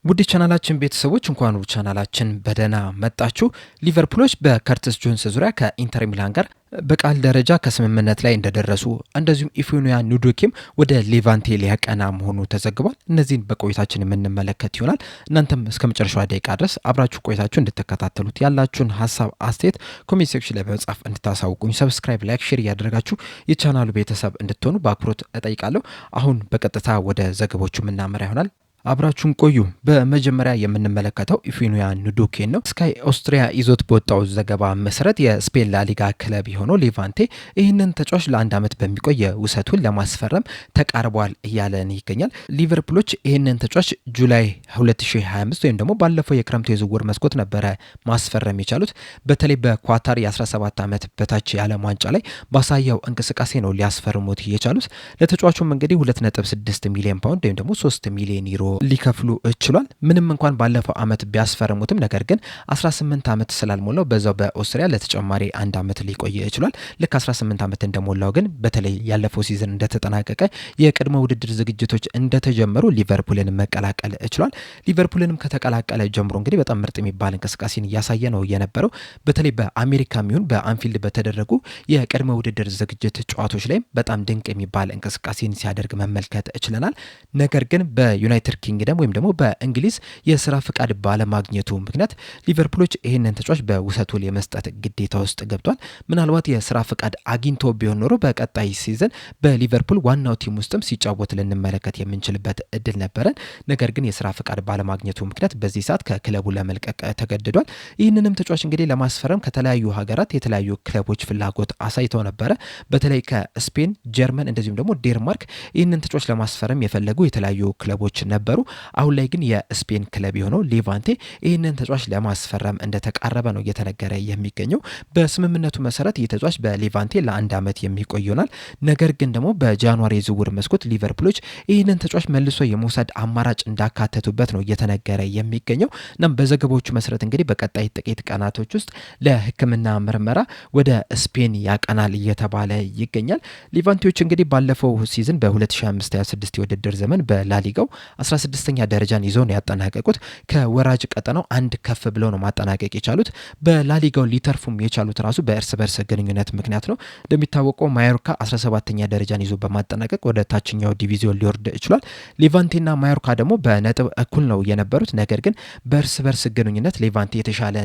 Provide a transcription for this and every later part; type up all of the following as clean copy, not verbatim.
ውድ ቻናላችን ቤተሰቦች እንኳን ወደ ቻናላችን በደህና መጣችሁ። ሊቨርፑሎች በከርቲስ ጆንስ ዙሪያ ከኢንተር ሚላን ጋር በቃል ደረጃ ከስምምነት ላይ እንደደረሱ እንደዚሁም ኢፎኒያ ኑዶኬም ወደ ሌቫንቴ ሊያቀና መሆኑ ተዘግቧል። እነዚህን በቆይታችን የምንመለከት ይሆናል። እናንተም እስከ መጨረሻው ደቂቃ ድረስ አብራችሁ ቆይታችሁ እንድትከታተሉት ያላችሁን ሀሳብ አስተያየት ኮሜንት ሴክሽን ላይ በመጻፍ እንድታሳውቁኝ፣ ሰብስክራይብ፣ ላይክ፣ ሼር እያደረጋችሁ የቻናሉ ቤተሰብ እንድትሆኑ በአክብሮት እጠይቃለሁ። አሁን በቀጥታ ወደ ዘገቦቹ የምናመራ ይሆናል። አብራችሁን ቆዩ። በመጀመሪያ የምንመለከተው ኢፎኒያ ኑዶኬን ነው። ስካይ ኦስትሪያ ይዞት በወጣው ዘገባ መሰረት የስፔን ላሊጋ ክለብ የሆነው ሌቫንቴ ይህንን ተጫዋች ለአንድ ዓመት በሚቆይ የውሰት ውል ለማስፈረም ተቃርቧል እያለን ይገኛል። ሊቨርፑሎች ይህንን ተጫዋች ጁላይ 2025 ወይም ደግሞ ባለፈው የክረምቱ የዝውውር መስኮት ነበረ ማስፈረም የቻሉት። በተለይ በኳታር የ17 ዓመት በታች የዓለም ዋንጫ ላይ ባሳየው እንቅስቃሴ ነው ሊያስፈርሙት የቻሉት። ለተጫዋቹም እንግዲህ 2.6 ሚሊዮን ፓውንድ ወይም ደግሞ 3 ሚሊዮን ዩሮ ሊከፍሉ ችሏል። ምንም እንኳን ባለፈው ዓመት ቢያስፈርሙትም ነገር ግን 18 ዓመት ስላልሞላው በዛው በኦስትሪያ ለተጨማሪ አንድ ዓመት ሊቆይ ችሏል። ልክ 18 ዓመት እንደሞላው ግን በተለይ ያለፈው ሲዝን እንደተጠናቀቀ የቅድመ ውድድር ዝግጅቶች እንደተጀመሩ ሊቨርፑልን መቀላቀል ችሏል። ሊቨርፑልንም ከተቀላቀለ ጀምሮ እንግዲህ በጣም ምርጥ የሚባል እንቅስቃሴን እያሳየ ነው የነበረው። በተለይ በአሜሪካ የሚሆን በአንፊልድ በተደረጉ የቅድመ ውድድር ዝግጅት ጨዋታዎች ላይም በጣም ድንቅ የሚባል እንቅስቃሴን ሲያደርግ መመልከት ችለናል። ነገር ግን በዩናይትድ ኪንግደም ወይም ደግሞ በእንግሊዝ የስራ ፍቃድ ባለማግኘቱ ምክንያት ሊቨርፑሎች ይህንን ተጫዋች በውሰት ውል የመስጠት ግዴታ ውስጥ ገብቷል። ምናልባት የስራ ፍቃድ አግኝቶ ቢሆን ኖሮ በቀጣይ ሲዝን በሊቨርፑል ዋናው ቲም ውስጥም ሲጫወት ልንመለከት የምንችልበት እድል ነበረን። ነገር ግን የስራ ፍቃድ ባለማግኘቱ ምክንያት በዚህ ሰዓት ከክለቡ ለመልቀቅ ተገድዷል። ይህንንም ተጫዋች እንግዲህ ለማስፈረም ከተለያዩ ሀገራት የተለያዩ ክለቦች ፍላጎት አሳይተው ነበረ። በተለይ ከስፔን፣ ጀርመን እንደዚሁም ደግሞ ዴንማርክ ይህንን ተጫዋች ለማስፈረም የፈለጉ የተለያዩ ክለቦች ነበሩ። አሁን ላይ ግን የስፔን ክለብ የሆነው ሌቫንቴ ይህንን ተጫዋች ለማስፈረም እንደተቃረበ ነው እየተነገረ የሚገኘው። በስምምነቱ መሰረት ይህ ተጫዋች በሌቫንቴ ለአንድ ዓመት የሚቆይ ይሆናል። ነገር ግን ደግሞ በጃንዋሪ የዝውውር መስኮት ሊቨርፑሎች ይህንን ተጫዋች መልሶ የመውሰድ አማራጭ እንዳካተቱበት ነው እየተነገረ የሚገኘው። እናም በዘገባዎቹ መሰረት እንግዲህ በቀጣይ ጥቂት ቀናቶች ውስጥ ለሕክምና ምርመራ ወደ ስፔን ያቀናል እየተባለ ይገኛል። ሌቫንቴዎች እንግዲህ ባለፈው ሲዝን በ2025/26 የውድድር ዘመን በላሊጋው 16ኛ ደረጃን ይዘው ነው ያጠናቀቁት። ከወራጅ ቀጠናው አንድ ከፍ ብለው ነው ማጠናቀቅ የቻሉት። በላሊጋው ሊተርፉም የቻሉት ራሱ በእርስ በርስ ግንኙነት ምክንያት ነው። እንደሚታወቀው ማዮርካ 17ኛ ደረጃን ይዞ በማጠናቀቅ ወደ ታችኛው ዲቪዚዮን ሊወርድ ይችላል። ሌቫንቴና ማዮርካ ደግሞ በነጥብ እኩል ነው የነበሩት። ነገር ግን በእርስ በርስ ግንኙነት ሌቫንቴ የተሻለ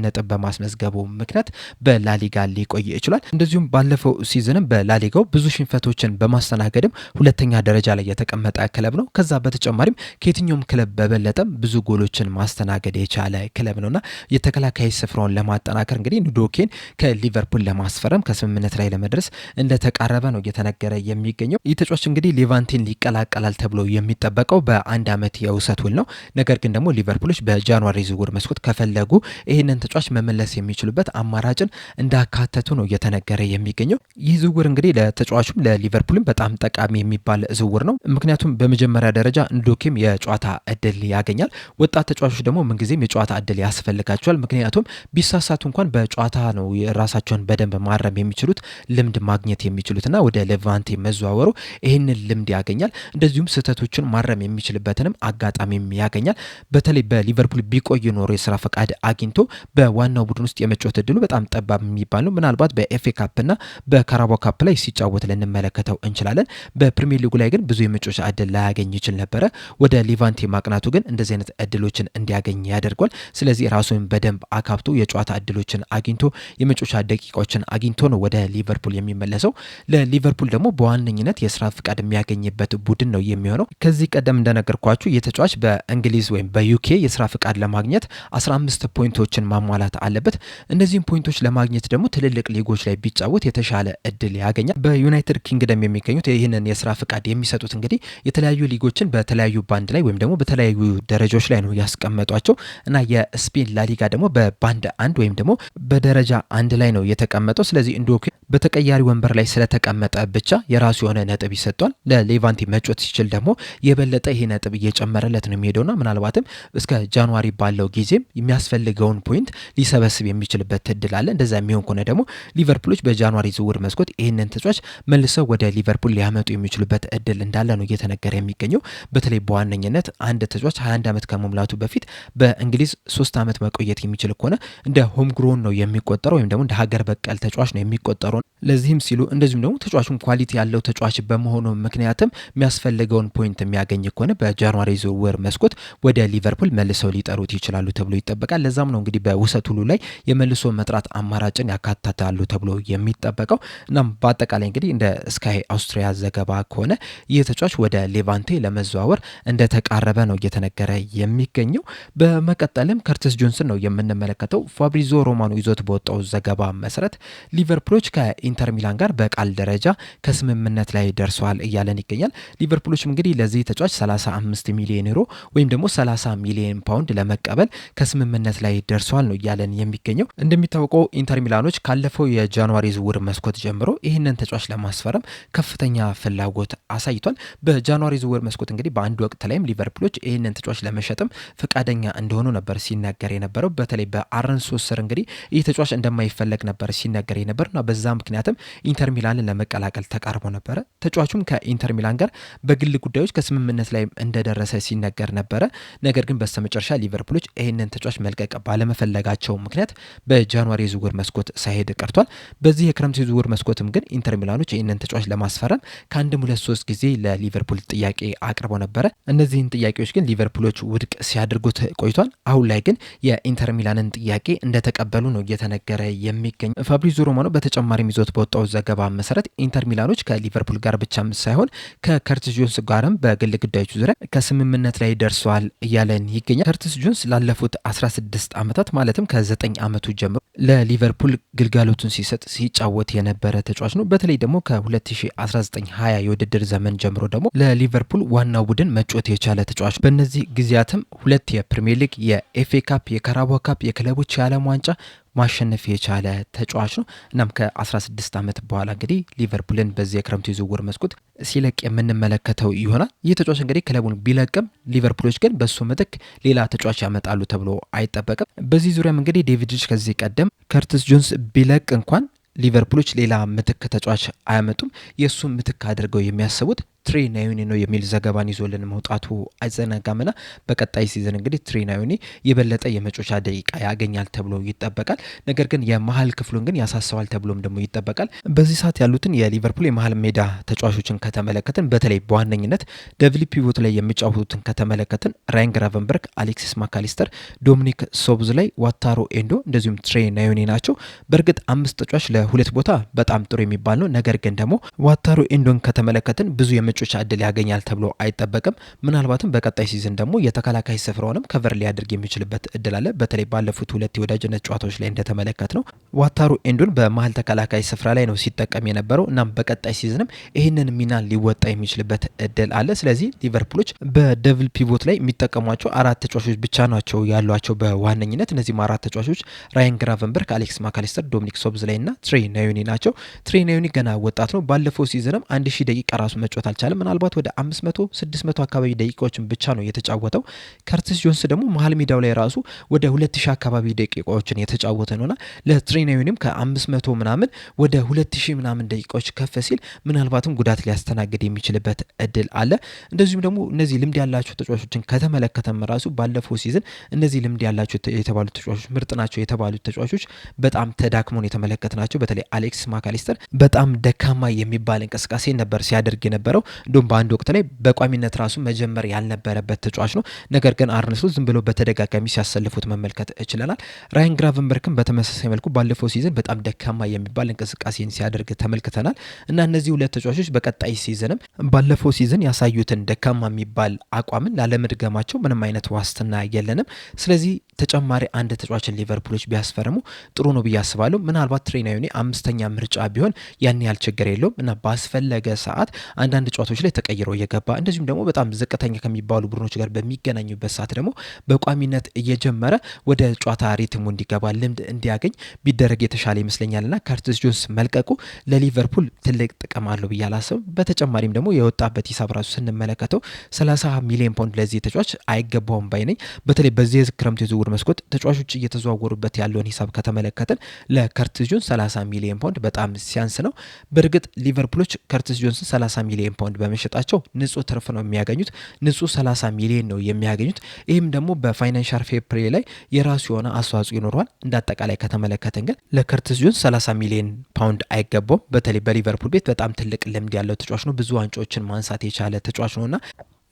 ነጥብ በማስመዝገቡ ምክንያት በላሊጋ ሊቆይ ይችላል። እንደዚሁም ባለፈው ሲዝንም በላሊጋው ብዙ ሽንፈቶችን በማስተናገድም ሁለተኛ ደረጃ ላይ የተቀመጠ ክለብ ነው። ከዛ በተጨማሪም ከየትኛውም ክለብ በበለጠም ብዙ ጎሎችን ማስተናገድ የቻለ ክለብ ነውና የተከላካይ ስፍራውን ለማጠናከር እንግዲህ ኑዶኬን ከሊቨርፑል ለማስፈረም ከስምምነት ላይ ለመድረስ እንደተቃረበ ነው እየተነገረ የሚገኘው። ይህ ተጫዋች እንግዲህ ሌቫንቴን ሊቀላቀላል ተብሎ የሚጠበቀው በአንድ ዓመት የውሰት ውል ነው። ነገር ግን ደግሞ ሊቨርፑሎች በጃንዋሪ ዝውውር መስኮት ከፈለጉ ይህንን ተጫዋች መመለስ የሚችሉበት አማራጭን እንዳካተቱ ነው እየተነገረ የሚገኘው። ይህ ዝውውር እንግዲህ ለተጫዋቹም ለሊቨርፑልም በጣም ጠቃሚ የሚባል ዝውውር ነው። ምክንያቱም በመጀመሪያ ደረጃ ኑዶኬም የጨዋታ እድል ያገኛል። ወጣት ተጫዋቾች ደግሞ ምንጊዜም የጨዋታ እድል ያስፈልጋቸዋል። ምክንያቱም ቢሳሳቱ እንኳን በጨዋታ ነው ራሳቸውን በደንብ ማረም የሚችሉት ልምድ ማግኘት የሚችሉትና ወደ ሌቫንቴ መዘዋወሩ ይህንን ልምድ ያገኛል። እንደዚሁም ስህተቶችን ማረም የሚችልበትንም አጋጣሚም ያገኛል። በተለይ በሊቨርፑል ቢቆይ ኖሮ የስራ ፈቃድ አግኝቶ በዋናው ቡድን ውስጥ የመጫወት እድሉ በጣም ጠባብ የሚባል ነው። ምናልባት በኤፍኤ ካፕና በካራባኦ ካፕ ላይ ሲጫወት ልንመለከተው እንችላለን። በፕሪሚየር ሊጉ ላይ ግን ብዙ የመጫወቻ እድል ላያገኝ ይችል ነበረ። ወደ ሌቫንቴ ማቅናቱ ግን እንደዚህ አይነት እድሎችን እንዲያገኝ ያደርጓል። ስለዚህ ራሱን በደንብ አካብቶ የጨዋታ እድሎችን አግኝቶ የመጫወቻ ደቂቃዎችን አግኝቶ ነው ወደ ሊቨርፑል የሚመለሰው። ለሊቨርፑል ደግሞ በዋነኝነት የስራ ፍቃድ የሚያገኝበት ቡድን ነው የሚሆነው። ከዚህ ቀደም እንደነገርኳችሁ የተጫዋች በእንግሊዝ ወይም በዩኬ የስራ ፍቃድ ለማግኘት 15 ፖይንቶችን ማሟላት አለበት። እነዚህም ፖይንቶች ለማግኘት ደግሞ ትልልቅ ሊጎች ላይ ቢጫወት የተሻለ እድል ያገኛል። በዩናይትድ ኪንግደም የሚገኙት ይህንን የስራ ፍቃድ የሚሰጡት እንግዲህ የተለያዩ ሊጎችን በተለያዩ ባንድ ላይ ወይም ደግሞ በተለያዩ ደረጃዎች ላይ ነው ያስቀመጧቸው እና የስፔን ላሊጋ ደግሞ በባንድ አንድ ወይም ደግሞ በደረጃ አንድ ላይ ነው የተቀመጠው። ስለዚህ ኑዶኬ በተቀያሪ ወንበር ላይ ስለተቀመጠ ብቻ የራሱ የሆነ ነጥብ ይሰጧል። ለሌቫንቴ መጮት ሲችል ደግሞ የበለጠ ይሄ ነጥብ እየጨመረለት ነው የሚሄደውና ምናልባትም እስከ ጃንዋሪ ባለው ጊዜም የሚያስፈልገውን ፖይንት ሊሰበስብ የሚችልበት እድል አለ። እንደዛ የሚሆን ከሆነ ደግሞ ሊቨርፑሎች በጃንዋሪ ዝውውር መስኮት ይህንን ተጫዋች መልሰው ወደ ሊቨርፑል ሊያመጡ የሚችሉበት እድል እንዳለ ነው እየተነገረ የሚገኘው። በተለይ በዋና በዋነኝነት አንድ ተጫዋች 21 ዓመት ከመሙላቱ በፊት በእንግሊዝ 3 ዓመት መቆየት የሚችል ከሆነ እንደ ሆም ግሮን ነው የሚቆጠረው ወይም ደግሞ እንደ ሀገር በቀል ተጫዋች ነው የሚቆጠረው። ለዚህም ሲሉ እንደዚሁም ደግሞ ተጫዋቹን ኳሊቲ ያለው ተጫዋች በመሆኑ ምክንያትም የሚያስፈልገውን ፖይንት የሚያገኝ ከሆነ በጃንዋሪ ዝውውር መስኮት ወደ ሊቨርፑል መልሰው ሊጠሩት ይችላሉ ተብሎ ይጠበቃል። ለዛም ነው እንግዲህ በውሰት ሁሉ ላይ የመልሶ መጥራት አማራጭን ያካትታሉ ተብሎ የሚጠበቀው። እናም በአጠቃላይ እንግዲህ እንደ ስካይ አውስትሪያ ዘገባ ከሆነ ይህ ተጫዋች ወደ ሌቫንቴ ለመዘዋወር እንደተቃረበ ነው እየተነገረ የሚገኘው። በመቀጠልም ከርቲስ ጆንስን ነው የምንመለከተው። ፋብሪዞ ሮማኖ ይዞት በወጣው ዘገባ መሰረት ሊቨርፑሎች ከኢንተር ሚላን ጋር በቃል ደረጃ ከስምምነት ላይ ደርሰዋል እያለን ይገኛል። ሊቨርፑሎችም እንግዲህ ለዚህ ተጫዋች 35 ሚሊዮን ዩሮ ወይም ደግሞ 30 ሚሊዮን ፓውንድ ለመቀበል ከስምምነት ላይ ደርሰዋል ነው እያለን የሚገኘው። እንደሚታወቀው ኢንተር ሚላኖች ካለፈው የጃንዋሪ ዝውውር መስኮት ጀምሮ ይህንን ተጫዋች ለማስፈረም ከፍተኛ ፍላጎት አሳይቷል። በጃንዋሪ ዝውውር መስኮት እንግዲህ በአንድ ወቅት ላይም ሊቨርፑሎች ይህንን ተጫዋች ለመሸጥም ፈቃደኛ እንደሆኑ ነበር ሲነገር የነበረው። በተለይ በአርነ ስሎት ስር እንግዲህ ይህ ተጫዋች እንደማይፈለግ ነበር ሲነገር የነበረውና በዛ ምክንያትም ኢንተር ሚላንን ለመቀላቀል ተቃርቦ ነበረ። ተጫዋቹም ከኢንተር ሚላን ጋር በግል ጉዳዮች ከስምምነት ላይ እንደደረሰ ሲነገር ነበረ። ነገር ግን በስተመጨረሻ ሊቨርፑሎች ይህንን ተጫዋች መልቀቅ ባለመፈለጋቸው ምክንያት በጃንዋሪ ዝውውር መስኮት ሳይሄድ ቀርቷል። በዚህ የክረምት ዝውውር መስኮትም ግን ኢንተር ሚላኖች ይህንን ተጫዋች ለማስፈረም ከአንድም 2-3 ጊዜ ለሊቨርፑል ጥያቄ አቅርበው ነበረ። እነዚህን ጥያቄዎች ግን ሊቨርፑሎች ውድቅ ሲያደርጉት ቆይቷል። አሁን ላይ ግን የኢንተር ሚላንን ጥያቄ እንደተቀበሉ ነው እየተነገረ የሚገኝ። ፋብሪዞ ሮማኖ በተጨማሪም ይዞት በወጣው ዘገባ መሰረት ኢንተር ሚላኖች ከሊቨርፑል ጋር ብቻም ሳይሆን ከከርቲስ ጆንስ ጋርም በግል ጉዳዮች ዙሪያ ከስምምነት ላይ ደርሰዋል እያለን ይገኛል። ከርቲስ ጆንስ ላለፉት 16 ዓመታት ማለትም ከ9 ዓመቱ ጀምሮ ለሊቨርፑል ግልጋሎቱን ሲሰጥ ሲጫወት የነበረ ተጫዋች ነው። በተለይ ደግሞ ከ2019-20 የውድድር ዘመን ጀምሮ ደግሞ ለሊቨርፑል ዋናው ቡድን መጫወት የቻለ ተጫዋች። በእነዚህ ጊዜያትም 2 የፕሪሚየር ሊግ፣ የኤፍኤ ካፕ፣ የካራቦ ካፕ፣ የክለቦች የዓለም ዋንጫ ማሸነፍ የቻለ ተጫዋች ነው። እናም ከ16 ዓመት በኋላ እንግዲህ ሊቨርፑልን በዚህ የክረምቱ ዝውውር መስኮት ሲለቅ የምንመለከተው ይሆናል። ይህ ተጫዋች እንግዲህ ክለቡን ቢለቅም ሊቨርፑሎች ግን በሱ ምትክ ሌላ ተጫዋች ያመጣሉ ተብሎ አይጠበቅም። በዚህ ዙሪያም እንግዲህ ዴቪድ ሪች ከዚህ ቀደም ከርቲስ ጆንስ ቢለቅ እንኳን ሊቨርፑሎች ሌላ ምትክ ተጫዋች አያመጡም፣ የእሱ ምትክ አድርገው የሚያስቡት ትሬ ናዮኒ ነው የሚል ዘገባን ይዞልን መውጣቱ አይዘነጋምና በቀጣይ ሲዝን እንግዲህ ትሬ ናዮኒ የበለጠ የመጮቻ ደቂቃ ያገኛል ተብሎ ይጠበቃል። ነገር ግን የመሀል ክፍሉን ግን ያሳሰዋል ተብሎም ደግሞ ይጠበቃል። በዚህ ሰዓት ያሉትን የሊቨርፑል የመሀል ሜዳ ተጫዋቾችን ከተመለከትን በተለይ በዋነኝነት ደብል ፒቮት ላይ የሚጫወቱትን ከተመለከትን ራያን ግራቨንበርግ፣ አሌክሲስ ማካሊስተር፣ ዶሚኒክ ሶቦስላይ፣ ዋታሮ ኤንዶ እንደዚሁም ትሬ ናዮኒ ናቸው። በእርግጥ 5 ተጫዋች ለ2 ቦታ በጣም ጥሩ የሚባል ነው። ነገር ግን ደግሞ ዋታሮ ኤንዶን ከተመለከትን ብዙ የመጮቻ እድል ያገኛል ተብሎ አይጠበቅም። ምናልባትም በቀጣይ ሲዝን ደግሞ የተከላካይ ስፍራውንም ከቨር ሊያደርግ የሚችልበት እድል አለ። በተለይ ባለፉት 2 የወዳጅነት ጨዋታዎች ላይ እንደተመለከት ነው ዋታሩ ኤንዶን በመሀል ተከላካይ ስፍራ ላይ ነው ሲጠቀም የነበረው። እናም በቀጣይ ሲዝንም ይህንን ሚና ሊወጣ የሚችልበት እድል አለ። ስለዚህ ሊቨርፑሎች በደብል ፒቮት ላይ የሚጠቀሟቸው 4 ተጫዋቾች ብቻ ናቸው ያሏቸው በዋነኝነት። እነዚህም 4 ተጫዋቾች ራያን ግራቨንበርግ፣ አሌክስ ማካሊስተር፣ ዶሚኒክ ሶቦስላይ እና ትሬ ናዮኒ ናቸው። ትሬ ናዮኒ ገና ወጣት ነው። ባለፈው ሲዝንም 1000 ደቂቃ ራሱ መጫወት አልቻለም። ምናልባት ወደ 500-600 አካባቢ ደቂቃዎችን ብቻ ነው የተጫወተው። ከርቲስ ጆንስ ደግሞ መሀል ሜዳው ላይ ራሱ ወደ 2000 አካባቢ ደቂቃዎችን የተጫወተ ነውና ለትሬ ናዮኒም ከ500 ምናምን ወደ 2000 ምናምን ደቂቃዎች ከፍ ሲል ምናልባትም ጉዳት ሊያስተናግድ የሚችልበት እድል አለ። እንደዚሁም ደግሞ እነዚህ ልምድ ያላቸው ተጫዋቾችን ከተመለከተም ራሱ ባለፈው ሲዝን እነዚህ ልምድ ያላቸው የተባሉ ተጫዋቾች ምርጥ ናቸው የተባሉ ተጫዋቾች በጣም ተዳክመው የተመለከትናቸው። በተለይ አሌክስ ማካሊስተር በጣም ደካማ የሚባል እንቅስቃሴ ነበር ሲያደርግ የነበረው። እንዲሁም በአንድ ወቅት ላይ በቋሚነት ራሱ መጀመር ያልነበረበት ተጫዋች ነው። ነገር ግን አርነ ስሎት ዝም ብሎ በተደጋጋሚ ሲያሰልፉት መመልከት እችለናል። ራያን ግራቨንበርግም በተመሳሳይ መልኩ ባለፈው ሲዝን በጣም ደካማ የሚባል እንቅስቃሴን ሲያደርግ ተመልክተናል እና እነዚህ 2 ተጫዋቾች በቀጣይ ሲዝንም ባለፈው ሲዝን ያሳዩትን ደካማ የሚባል አቋምን ላለመድገማቸው ምንም አይነት ዋስትና የለንም። ስለዚህ ተጨማሪ አንድ ተጫዋችን ሊቨርፑሎች ቢያስፈርሙ ጥሩ ነው ብዬ አስባለሁ። ምናልባት ትሬ ናዮኒ 5ኛ ምርጫ ቢሆን ያን ያህል ችግር የለውም እና ባስፈለገ ሰዓት አንዳንድ ጨዋታዎች ላይ ተቀይሮ እየገባ እንደዚሁም ደግሞ በጣም ዝቅተኛ ከሚባሉ ቡድኖች ጋር በሚገናኙበት ሰዓት ደግሞ በቋሚነት እየጀመረ ወደ ጨዋታ ሪትሙ እንዲገባ ልምድ እንዲያገኝ ቢደረግ የተሻለ ይመስለኛልና ከርቲስ ጆንስ መልቀቁ ለሊቨርፑል ትልቅ ጥቅም አለው ብዬ አላስብም። በተጨማሪም ደግሞ የወጣበት ሂሳብ ራሱ ስንመለከተው 30 ሚሊዮን ፓውንድ ለዚህ ተጫዋች አይገባውም ባይ ነኝ። በተለይ በዚህ የክረምት የዝውውር መስኮት ተጫዋቾች እየተዘዋወሩበት ያለውን ሂሳብ ከተመለከትን ለከርቲስ ጆንስ 30 ሚሊዮን ፓውንድ በጣም ሲያንስ ነው። በእርግጥ ሊቨርፑሎች ከርቲስ ጆንስን 30 ሚሊዮን ፓውንድ ፓውንድ በመሸጣቸው ንጹህ ትርፍ ነው የሚያገኙት። ንጹህ 30 ሚሊዮን ነው የሚያገኙት። ይህም ደግሞ በፋይናንሻል ፌር ፕሌይ ላይ የራሱ የሆነ አስተዋጽኦ ይኖረዋል። እንዳጠቃላይ ከተመለከተን ግን ለከርቲስ ጆንስ 30 ሚሊዮን ፓውንድ አይገባውም። በተለይ በሊቨርፑል ቤት በጣም ትልቅ ልምድ ያለው ተጫዋች ነው። ብዙ ዋንጫዎችን ማንሳት የቻለ ተጫዋች ነውና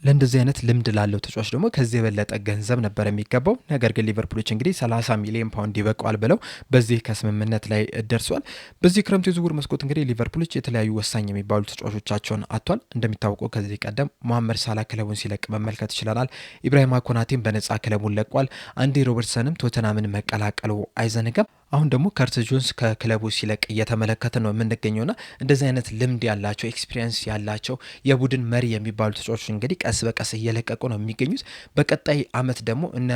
ለእንደዚህ አይነት ልምድ ላለው ተጫዋች ደግሞ ከዚህ የበለጠ ገንዘብ ነበር የሚገባው። ነገር ግን ሊቨርፑሎች እንግዲህ 30 ሚሊዮን ፓውንድ ይበቃዋል ብለው በዚህ ከስምምነት ላይ ደርሷል። በዚህ ክረምት የዝውውር መስኮት እንግዲህ ሊቨርፑሎች የተለያዩ ወሳኝ የሚባሉ ተጫዋቾቻቸውን አጥቷል። እንደሚታወቀው ከዚህ ቀደም መሐመድ ሳላ ክለቡን ሲለቅ መመልከት ይችላል። ኢብራሂማ ኮናቴም በነጻ ክለቡን ለቋል። አንዲ ሮበርትሰንም ቶተናምን መቀላቀሉ አይዘነጋም። አሁን ደግሞ ከርቲስ ጆንስ ከክለቡ ሲለቅ እየተመለከተ ነው የምንገኘውና እንደዚህ አይነት ልምድ ያላቸው ኤክስፒሪየንስ ያላቸው የቡድን መሪ የሚባሉ ተጫዋቾች እንግዲህ ቀስ በቀስ እየለቀቁ ነው የሚገኙት። በቀጣይ አመት ደግሞ እነ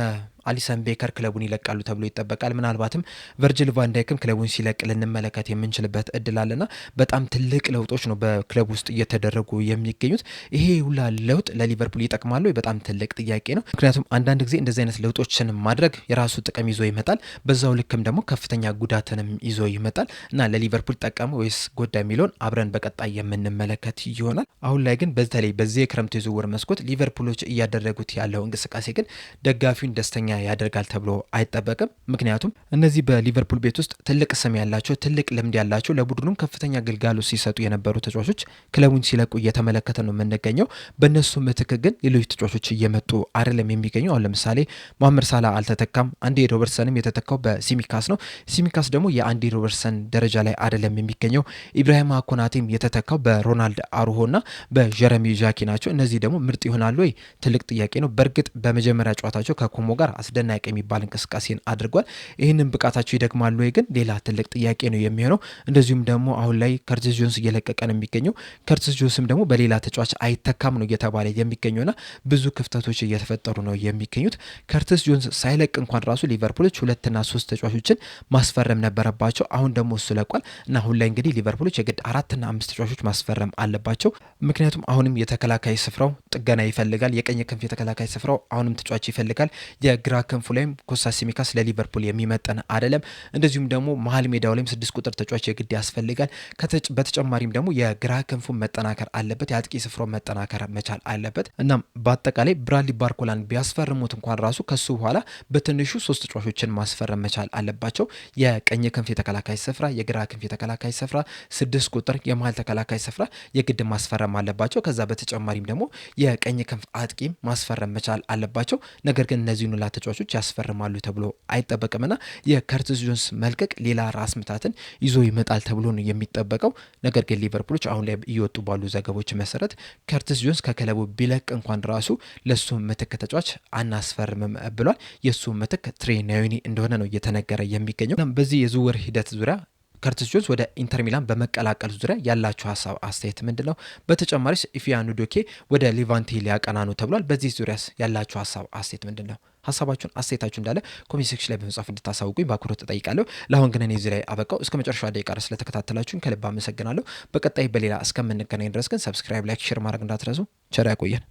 አሊሰን ቤከር ክለቡን ይለቃሉ ተብሎ ይጠበቃል። ምናልባትም ቨርጅል ቫንዳይክም ክለቡን ሲለቅ ልንመለከት የምንችልበት እድል አለና በጣም ትልቅ ለውጦች ነው በክለቡ ውስጥ እየተደረጉ የሚገኙት። ይሄ ሁላ ለውጥ ለሊቨርፑል ይጠቅማሉ? በጣም ትልቅ ጥያቄ ነው። ምክንያቱም አንዳንድ ጊዜ እንደዚህ አይነት ለውጦችን ማድረግ የራሱ ጥቅም ይዞ ይመጣል፣ በዛው ልክም ደግሞ ከፍተኛ ጉዳትንም ይዞ ይመጣል እና ለሊቨርፑል ጠቀመ ወይስ ጎዳ የሚለውን አብረን በቀጣይ የምንመለከት ይሆናል። አሁን ላይ ግን በተለይ በዚህ የክረምት የዝውውር መስኮት ሊቨርፑሎች እያደረጉት ያለው እንቅስቃሴ ግን ደጋፊውን ደስተኛ ያደርጋል ተብሎ አይጠበቅም። ምክንያቱም እነዚህ በሊቨርፑል ቤት ውስጥ ትልቅ ስም ያላቸው ትልቅ ልምድ ያላቸው ለቡድኑም ከፍተኛ ግልጋሎት ሲሰጡ የነበሩ ተጫዋቾች ክለቡን ሲለቁ እየተመለከተ ነው የምንገኘው። በእነሱ ምትክ ግን ሌሎች ተጫዋቾች እየመጡ አይደለም የሚገኘው። አሁን ለምሳሌ መሐመድ ሳላ አልተተካም። አንዲ ሮበርትሰንም የተተካው በሲሚካስ ነው። ሲሚካስ ደግሞ የአንዲ ሮበርትሰን ደረጃ ላይ አይደለም የሚገኘው። ኢብራሂማ ኮናቴም የተተካው በሮናልድ አሩሆና በጀረሚ ዣኪ ናቸው። እነዚህ ደግሞ ምርጥ ይሆናሉ ወይ? ትልቅ ጥያቄ ነው። በእርግጥ በመጀመሪያ ጨዋታቸው ከኮሞ ጋር አስደናቂ የሚባል እንቅስቃሴን አድርጓል። ይህንን ብቃታቸው ይደግማሉ ወይ ግን ሌላ ትልቅ ጥያቄ ነው የሚሆነው። እንደዚሁም ደግሞ አሁን ላይ ከርቲስ ጆንስ እየለቀቀ ነው የሚገኘው። ከርቲስ ጆንስም ደግሞ በሌላ ተጫዋች አይተካም ነው እየተባለ የሚገኘውና ብዙ ክፍተቶች እየተፈጠሩ ነው የሚገኙት። ከርቲስ ጆንስ ሳይለቅ እንኳን ራሱ ሊቨርፑሎች 2 እና 3 ተጫዋቾችን ማስፈረም ነበረባቸው። አሁን ደግሞ እሱ ለቋል እና አሁን ላይ እንግዲህ ሊቨርፑሎች የግድ 4 እና 5 ተጫዋቾች ማስፈረም አለባቸው። ምክንያቱም አሁንም የተከላካይ ስፍራው ጥገና ይፈልጋል። የቀኝ ክንፍ የተከላካይ ስፍራው አሁንም ተጫዋች ይፈልጋል። የግራ ክንፉ ላይም ኮስታስ ሲሚካስ ለሊቨርፑል የሚመጠን አይደለም። እንደዚሁም ደግሞ መሀል ሜዳው ላይም 6 ቁጥር ተጫዋች የግድ ያስፈልጋል። በተጨማሪም ደግሞ የግራ ክንፉ መጠናከር አለበት። የአጥቂ ስፍራው መጠናከር መቻል አለበት። እናም በአጠቃላይ ብራድሊ ባርኮላን ቢያስፈርሙት እንኳን ራሱ ከሱ በኋላ በትንሹ 3 ተጫዋቾችን ማስፈረም መቻል አለባቸው። የቀኝ ክንፍ የተከላካይ ስፍራ፣ የግራ ክንፍ የተከላካይ ስፍራ፣ 6 ቁጥር የመሀል ተከላካይ ስፍራ የግድ ማስፈረም አለባቸው። ከዛ በተጨማሪም ደግሞ የቀኝ ክንፍ አጥቂም ማስፈረም መቻል አለባቸው። ነገር ግን እነዚህን ሁላ ተጫዋቾች ያስፈርማሉ ተብሎ አይጠበቅምና የከርቲስ ጆንስ መልቀቅ ሌላ ራስ ምታትን ይዞ ይመጣል ተብሎ ነው የሚጠበቀው። ነገር ግን ሊቨርፑሎች አሁን ላይ እየወጡ ባሉ ዘገቦች መሰረት ከርቲስ ጆንስ ከክለቡ ቢለቅ እንኳን ራሱ ለሱ ምትክ ተጫዋች አናስፈርምም ብሏል። የሱ ምትክ ትሬ ናዮኒ እንደሆነ ነው እየተነገረ የሚገኘው። በዚህ የዝውውር ሂደት ዙሪያ ከርቲስ ጆንስ ወደ ኢንተር ሚላን በመቀላቀል ዙሪያ ያላችሁ ሀሳብ አስተያየት ምንድነው? በተጨማሪስ ኢፊያኑ ዶኬ ወደ ሊቫንቴ ሊያቀና ነው ተብሏል። በዚህ ዙሪያስ ያላችሁ ሀሳብ አስተያየት ምንድነው? ሀሳባችሁን አስተያየታችሁ እንዳለ ኮሜንት ሴክሽን ላይ በመጻፍ እንድታሳውቁኝ በአክብሮት ተጠይቃለሁ። ለአሁን ግን እኔ እዚህ ላይ አበቃው። እስከ መጨረሻ ደቂቃ ስለተከታተላችሁኝ ከልብ አመሰግናለሁ። በቀጣይ በሌላ እስከምንገናኝ ድረስ ግን ሰብስክራይብ፣ ላይክ፣ ሼር ማድረግ እንዳትረሱ። ቸር ያቆየን።